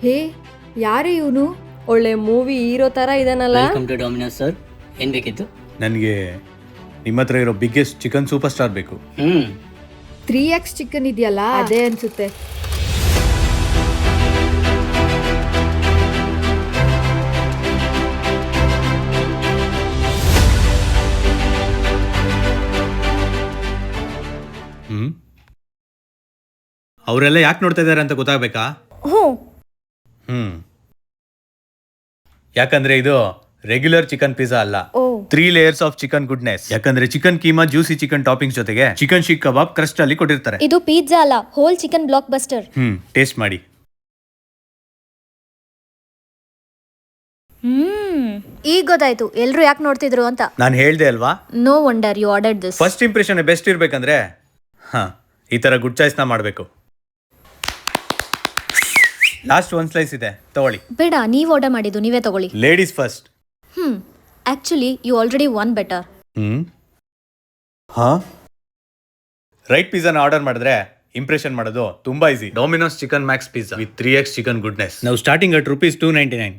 ಹೇ ಯಾರೇ ಇವನು? ಒಳ್ಳೆ ಮೂವಿ ಹೀರೋ ತರ ಇದಾನಲ್ಲ. Welcome to Domino's sir. ಏನ್ ಬೇಕಿತ್ತು? ನನಗೆ ನಿಮ್ಮ ಹತ್ರ ಇರೋ ಬಿಗ್ಗೆಸ್ಟ್ ಚಿಕನ್ ಸೂಪರ್ ಸ್ಟಾರ್ ಬೇಕು. 3x ಚಿಕನ್ ಇದೆಯಲ್ಲ ಅದೇ ಅನ್ಸುತ್ತೆ. ಅವರೆಲ್ಲ ಯಾಕೆ ನೋಡ್ತಾ ಇದ್ದಾರೆ ಅಂತ ಗೊತ್ತಾಗಬೇಕಾ? ಯಾಕಂದ್ರೆ ಇದು ರೆಗ್ಯುಲರ್ ಚಿಕನ್ ಪಿಜ್ಜಾ ಅಲ್ಲ, 3 ಲೇಯರ್ಸ್ ಆಫ್ ಚಿಕನ್ ಗುಡ್ನೆಸ್. ಯಾಕಂದ್ರೆ chicken keema, juicy chicken toppings ಜೊತೆಗೆ ಚಿಕನ್ ಶೀಕ್ ಕಬಾಬ್ ಕ್ರಸ್ಟ್ ಅಲ್ಲಿ ಕೊಟ್ಟಿರ್ತಾರೆ. ಇದು ಪಿಜ್ಜಾ ಅಲ್ಲ, whole chicken block buster. Taste ಮಾಡಿ. ಈಗ ಗೊತ್ತಾಯ್ತು ಎಲ್ರು ಯಾಕೆ ನೋಡ್ತಿದ್ರು ಅಂತ. ನಾನು ಹೇಳ್ದೆ ಅಲ್ವಾ? No wonder you ordered this. First impression best ಇರ್ಬೇಕಂದ್ರೆ ಈ ತರ ಗುಡ್ ಚಾಯ್ಸ್ ನ ಮಾಡ್ಬೇಕು. ಲಾಸ್ಟ್ 1 ಸ್ಲೈಸ್ ಇದೆ, ತಗೊಳ್ಳಿ. ಬೇಡ, ನೀವು ಆರ್ಡರ್ ಮಾಡಿದ್ದು ನೀವೇ ತಗೊಳ್ಳಿ. Ladies first. Actually you already won better. Right ಪಿಜ್ಜಾನ ಆರ್ಡರ್ ಮಾಡಿದ್ರೆ ಇಂಪ್ರೆಷನ್ ಮಾಡೋದು ತುಂಬಾ easy. Domino's chicken max pizza with 3x chicken goodness. ನಾವು ಸ್ಟಾರ್ಟಿಂಗ್ ಅಟ್ ₹299.